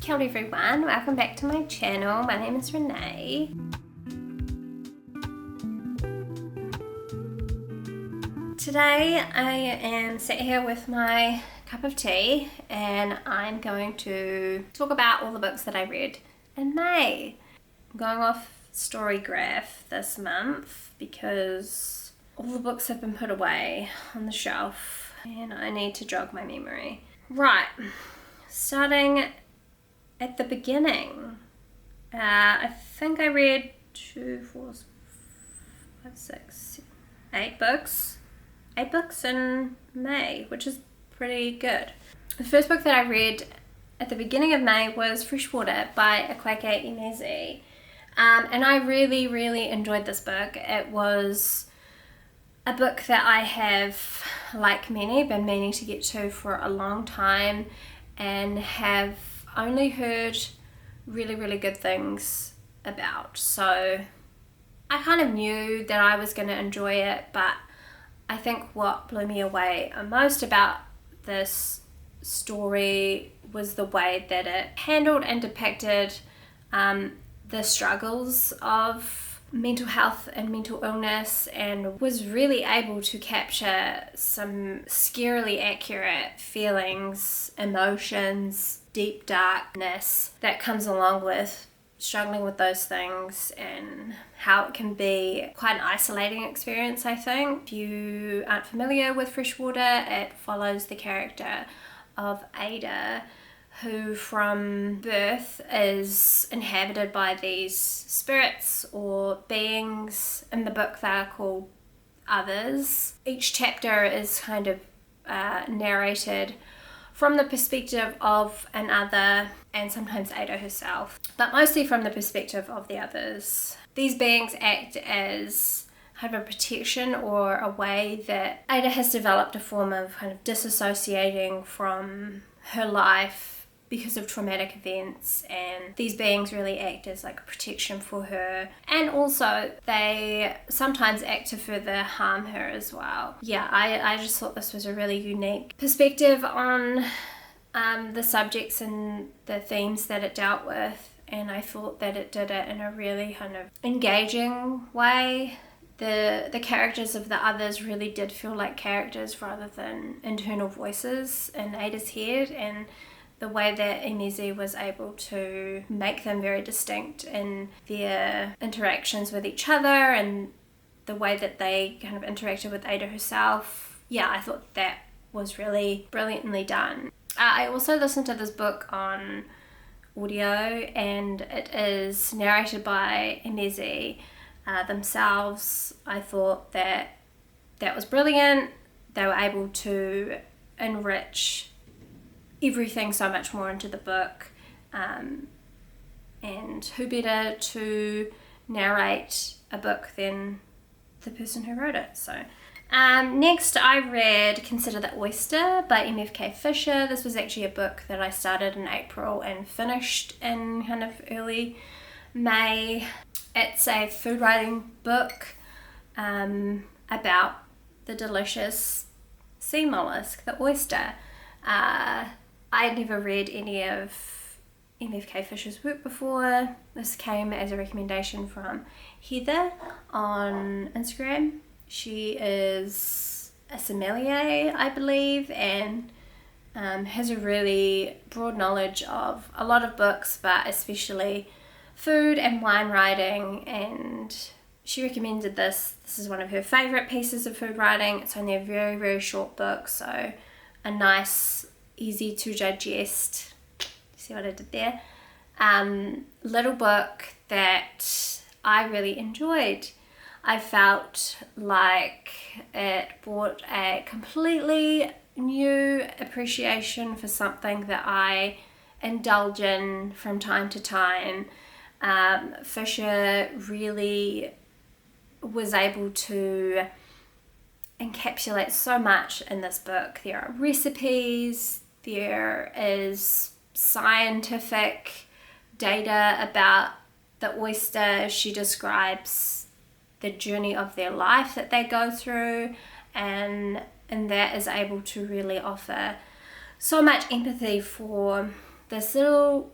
Kia ora everyone, welcome back to my channel. My name is Renee. Today I am sat here with my cup of tea and I'm going to talk about all the books that I read in May. I'm going off Storygraph this month because all the books have been put away on the shelf and I need to jog my memory. Right, starting at the beginning, I think I read 8 books. 8 books in May, which is pretty good. The first book that I read at the beginning of May was Freshwater by Akwaeke Emezi. And I really enjoyed this book. It was a book that I have, like many, been meaning to get to for a long time and have only heard really good things about. So I kind of knew that I was going to enjoy it, but I think what blew me away most about this story was the way that it handled and depicted the struggles of mental health and mental illness, and was really able to capture some scarily accurate feelings, emotions, deep darkness that comes along with struggling with those things, and how it can be quite an isolating experience, I think. If you aren't familiar with Freshwater, it follows the character of Ada, who from birth is inhabited by these spirits or beings. In the book they are called others. Each chapter is kind of narrated from the perspective of an other, and sometimes Ada herself, but mostly from the perspective of the others. These beings act as kind of a protection, or a way that Ada has developed a form of kind of disassociating from her life because of traumatic events, and these beings really act as like a protection for her, and also they sometimes act to further harm her as well. Yeah, I just thought this was a really unique perspective on the subjects and the themes that it dealt with, and I thought that it did it in a really kind of engaging way. The characters of the others really did feel like characters rather than internal voices in Ada's head, and the way that Emezi was able to make them very distinct in their interactions with each other and the way that they kind of interacted with Ada herself. Yeah, I thought that was really brilliantly done. I also listened to this book on audio, and it is narrated by Emezi themselves. I thought that was brilliant. They were able to enrich everything so much more into the book, and who better to narrate a book than the person who wrote it. So next I read Consider the Oyster by M.F.K. Fisher. This was actually a book that I started in April and finished in kind of early May. It's a food writing book about the delicious sea mollusk, the oyster. I had never read any of M.F.K. Fisher's work before. This came as a recommendation from Heather on Instagram. She is a sommelier, I believe, and has a really broad knowledge of a lot of books, but especially food and wine writing, and she recommended this. This is one of her favourite pieces of food writing. It's only a very short book, so a nice, easy to digest, see what I did there, little book that I really enjoyed. I felt like it brought a completely new appreciation for something that I indulge in from time to time. Fisher really was able to encapsulate so much in this book. There are recipes, there is scientific data about the oyster. She describes the journey of their life that they go through, and that is able to really offer so much empathy for this little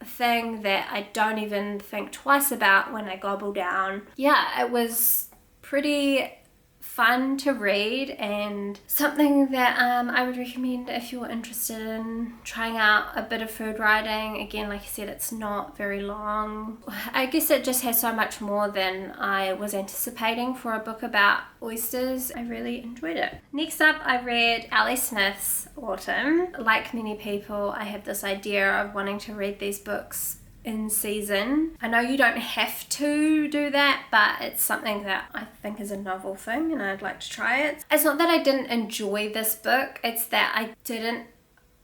thing that I don't even think twice about when I gobble down. Yeah, it was pretty fun to read and something that I would recommend if you're interested in trying out a bit of food writing. Again, like I said, it's not very long. I guess it just has so much more than I was anticipating for a book about oysters. I really enjoyed it. Next up, I read Ali Smith's Autumn. Like many people, I have this idea of wanting to read these books in season. I know you don't have to do that, but it's something that I think is a novel thing and I'd like to try it. It's not that I didn't enjoy this book, it's that I didn't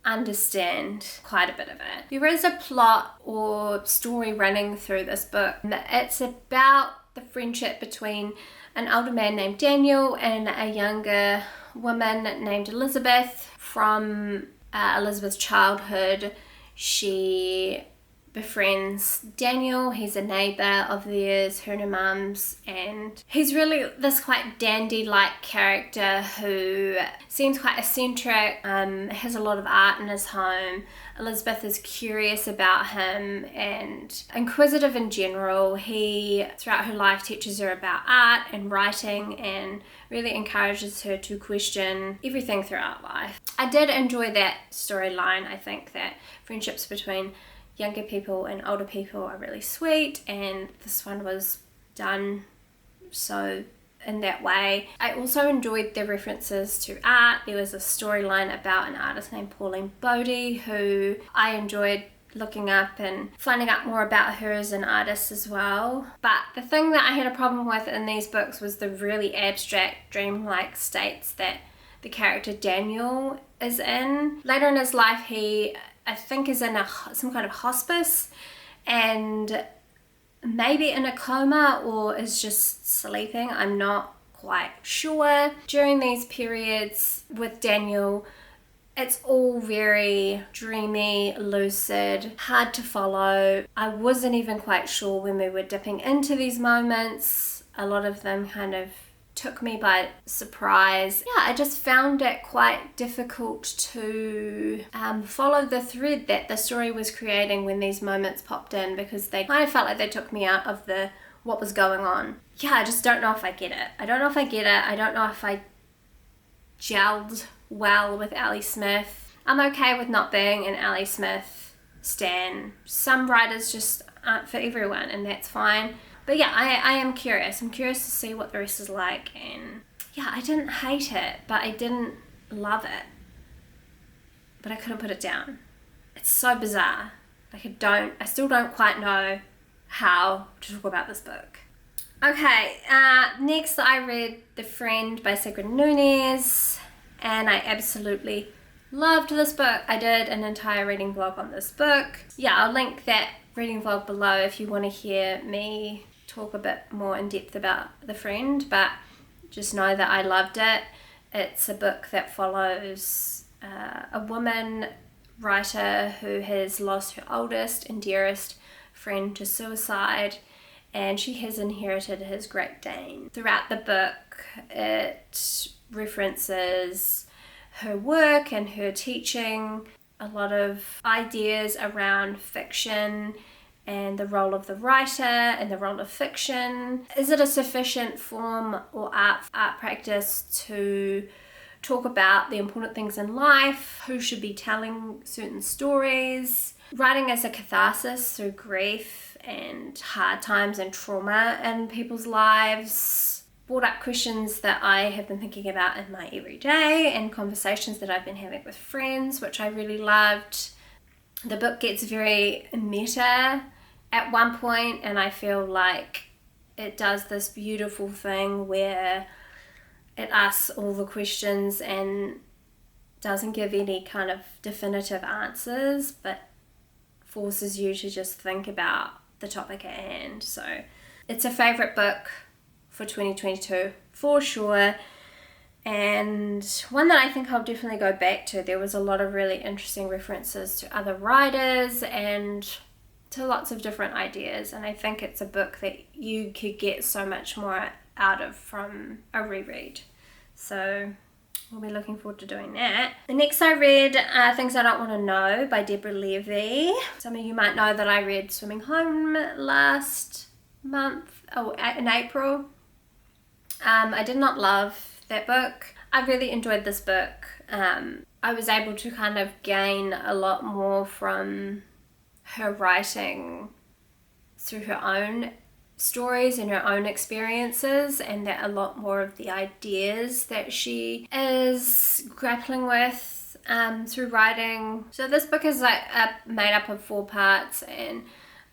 understand quite a bit of it. There is a plot or story running through this book. It's about the friendship between an older man named Daniel and a younger woman named Elizabeth. From Elizabeth's childhood, she befriends Daniel. He's a neighbour of theirs, her and her mum's, and he's really this quite dandy-like character who seems quite eccentric, has a lot of art in his home. Elizabeth is curious about him and inquisitive in general. He, throughout her life, teaches her about art and writing and really encourages her to question everything throughout life. I did enjoy that storyline. I think that friendships between younger people and older people are really sweet, and this one was done so in that way. I also enjoyed the references to art. There was a storyline about an artist named Pauline Bodie who I enjoyed looking up and finding out more about her as an artist as well. But the thing that I had a problem with in these books was the really abstract, dreamlike states that the character Daniel is in. Later in his life, he, I think, is in some kind of hospice and maybe in a coma or is just sleeping. I'm not quite sure. During these periods with Daniel, it's all very dreamy, lucid, hard to follow. I wasn't even quite sure when we were dipping into these moments. A lot of them kind of took me by surprise. Yeah, I just found it quite difficult to follow the thread that the story was creating when these moments popped in, because they kind of felt like they took me out of what was going on. Yeah, I just don't know if I get it. I don't know if I gelled well with Ali Smith. I'm okay with not being an Ali Smith stan. Some writers just aren't for everyone, and that's fine. But yeah, I am curious. I'm curious to see what the rest is like, and yeah, I didn't hate it, but I didn't love it. But I couldn't put it down. It's so bizarre. Like I still don't quite know how to talk about this book. Okay, next I read The Friend by Sigrid Nunez, and I absolutely loved this book. I did an entire reading vlog on this book. Yeah, I'll link that reading vlog below if you want to hear me talk a bit more in depth about The Friend, but just know that I loved it. It's a book that follows a woman writer who has lost her oldest and dearest friend to suicide, and she has inherited his Great Dane. Throughout the book, it references her work and her teaching, a lot of ideas around fiction and the role of the writer and the role of fiction. Is it a sufficient form or art practice to talk about the important things in life? Who should be telling certain stories? Writing as a catharsis through grief and hard times and trauma in people's lives. Brought up questions that I have been thinking about in my everyday and conversations that I've been having with friends, which I really loved. The book gets very meta at one point, and I feel like it does this beautiful thing where it asks all the questions and doesn't give any kind of definitive answers, but forces you to just think about the topic at hand. So it's a favourite book for 2022 for sure, and one that I think I'll definitely go back to. There was a lot of really interesting references to other writers and to lots of different ideas, and I think it's a book that you could get so much more out of from a reread. So we'll be looking forward to doing that. The next I read Things I Don't Want to Know by Deborah Levy. Some of you might know that I read Swimming Home last month, in April. I did not love that book. I really enjoyed this book. I was able to kind of gain a lot more from her writing through her own stories and her own experiences, and that a lot more of the ideas that she is grappling with through writing. So this book is like made up of 4 parts, and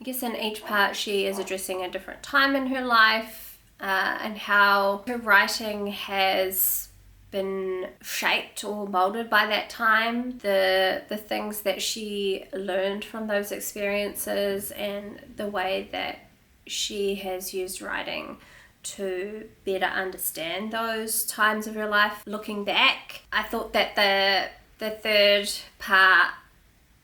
I guess in each part she is addressing a different time in her life and how her writing has been shaped or molded by that time, the things that she learned from those experiences, and the way that she has used writing to better understand those times of her life. Looking back, I thought that the third part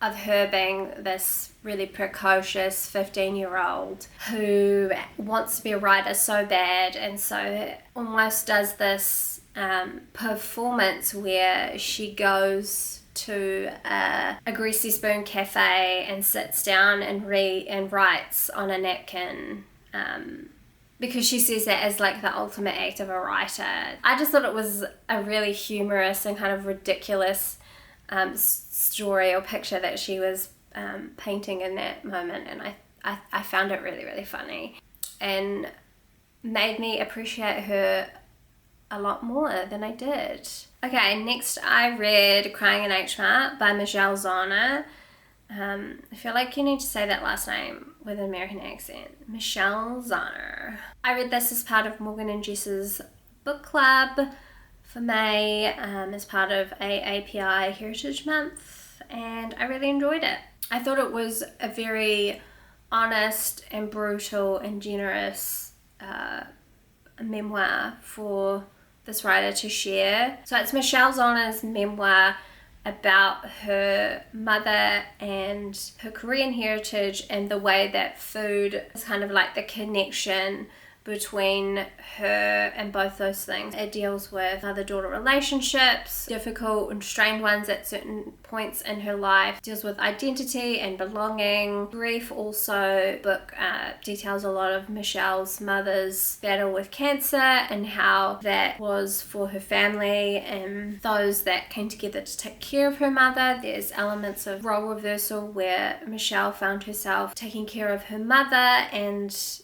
of her being this really precocious 15-year-old who wants to be a writer so bad, and so almost does this performance where she goes to a greasy spoon cafe and sits down and writes on a napkin because she sees that as like the ultimate act of a writer. I just thought it was a really humorous and kind of ridiculous story or picture that she was painting in that moment, and I found it really, really funny and made me appreciate her a lot more than I did. Okay, next I read Crying in H Mart by Michelle Zauner. I feel like you need to say that last name with an American accent. Michelle Zauner. I read this as part of Morgan and Jess's book club for May as part of API Heritage Month, and I really enjoyed it. I thought it was a very honest and brutal and generous memoir for this writer to share. So it's Michelle Zauner's memoir about her mother and her Korean heritage, and the way that food is kind of like the connection between her and both those things. It deals with mother-daughter relationships, difficult and strained ones at certain points in her life. It deals with identity and belonging. Grief also. Book details a lot of Michelle's mother's battle with cancer and how that was for her family and those that came together to take care of her mother. There's elements of role reversal where Michelle found herself taking care of her mother and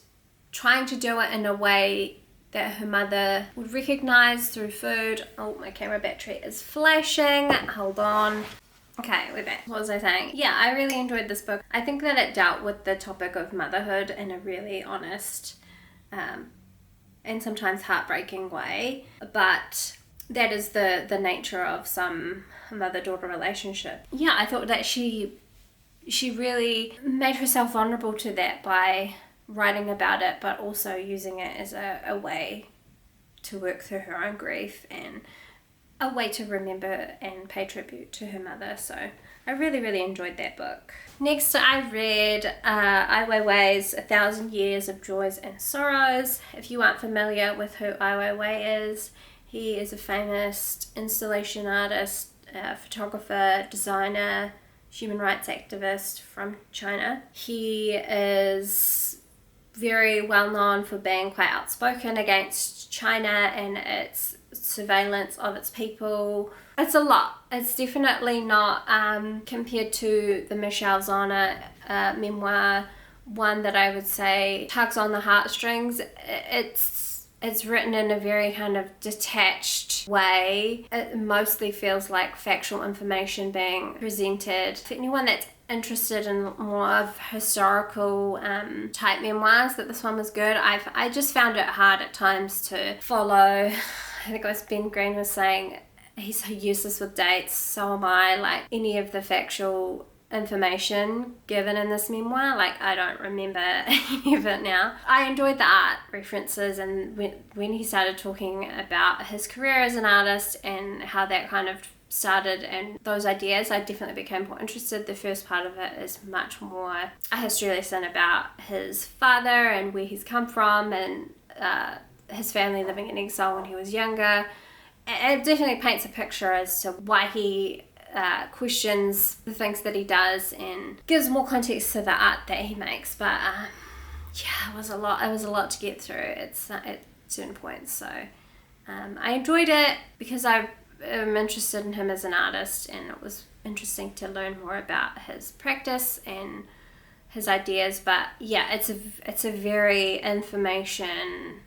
trying to do it in a way that her mother would recognize through food. Oh, my camera battery is flashing. Hold on. Okay, we're back. What was I saying? Yeah, I really enjoyed this book. I think that it dealt with the topic of motherhood in a really honest and sometimes heartbreaking way. But that is the nature of some mother-daughter relationship. Yeah, I thought that she really made herself vulnerable to that by writing about it, but also using it as a way to work through her own grief and a way to remember and pay tribute to her mother. So I really, really enjoyed that book. Next, I read Weiwei's 1,000 Years of Joys and Sorrows. If you aren't familiar with who Weiwei is, he is a famous installation artist, photographer, designer, human rights activist from China. He is very well known for being quite outspoken against China and its surveillance of its people. It's a lot. It's definitely not, compared to the Michelle Zauner memoir, one that I would say tugs on the heartstrings. It's written in a very kind of detached way. It mostly feels like factual information being presented. For anyone that's interested in more of historical type memoirs, that this one was good. I just found it hard at times to follow. I think it was Ben Green was saying he's so useless with dates, so am I. Like any of the factual information given in this memoir, like I don't remember any of it now. I enjoyed the art references, and when he started talking about his career as an artist and how that kind of started and those ideas, I definitely became more interested. The first part of it is much more a history lesson about his father and where he's come from and his family living in exile when he was younger, it definitely paints a picture as to why he questions the things that he does and gives more context to the art that he makes. But yeah, it was a lot to get through at certain points. So I enjoyed it because I am interested in him as an artist, and it was interesting to learn more about his practice and his ideas. But yeah, it's a very information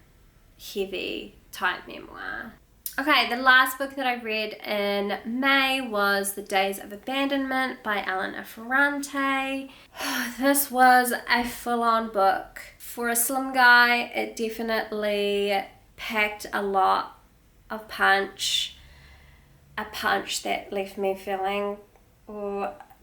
heavy type memoir. Okay, the last book that I read in May was The Days of Abandonment by Elena Ferrante. This was a full-on book. For a slim guy, it definitely packed a lot of punch. A punch that left me feeling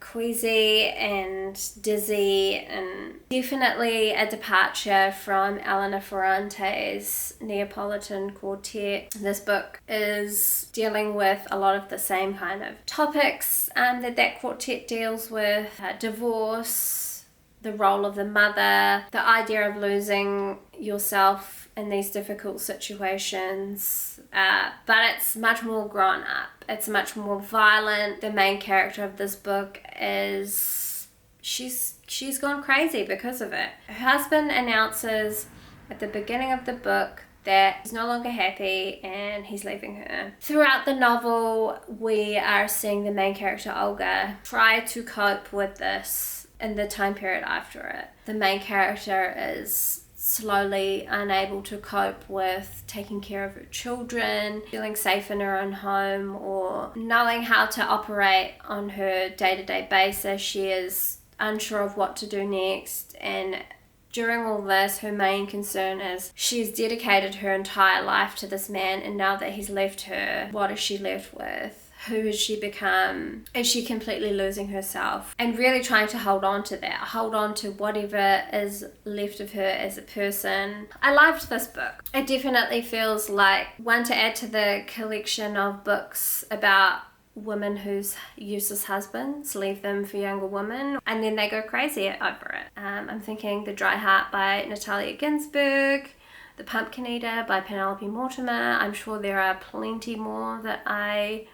queasy and dizzy, and definitely a departure from Elena Ferrante's Neapolitan Quartet. This book is dealing with a lot of the same kind of topics that quartet deals with: divorce, the role of the mother, the idea of losing yourself in these difficult situations, but it's much more grown up. It's much more violent. The main character of this book is she's gone crazy because of it. Her husband announces at the beginning of the book that he's no longer happy and he's leaving her. Throughout the novel, we are seeing the main character Olga try to cope with this in the time period after it. The main character is slowly unable to cope with taking care of her children, feeling safe in her own home, or knowing how to operate on her day-to-day basis. She is unsure of what to do next, and during all this, her main concern is she's dedicated her entire life to this man, and now that he's left her, what is she left with? Who has she become? Is she completely losing herself? And really trying to hold on to that, hold on to whatever is left of her as a person. I loved this book. It definitely feels like one to add to the collection of books about women whose useless husbands leave them for younger women and then they go crazy over it. I'm thinking The Dry Heart by Natalia Ginzburg, The Pumpkin Eater by Penelope Mortimer. I'm sure there are plenty more that I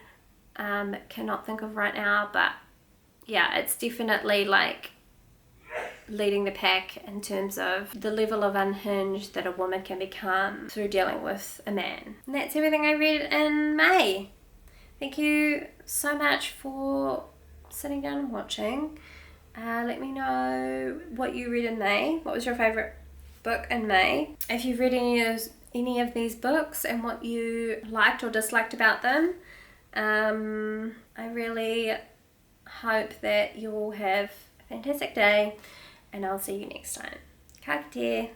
cannot think of right now, but yeah, it's definitely like leading the pack in terms of the level of unhinged that a woman can become through dealing with a man. And that's everything I read in May. Thank you so much for sitting down and watching. Let me know what you read in May. What was your favourite book in May? If you've read any of these books and what you liked or disliked about them. I really hope that you all have a fantastic day, and I'll see you next time. Ka kite.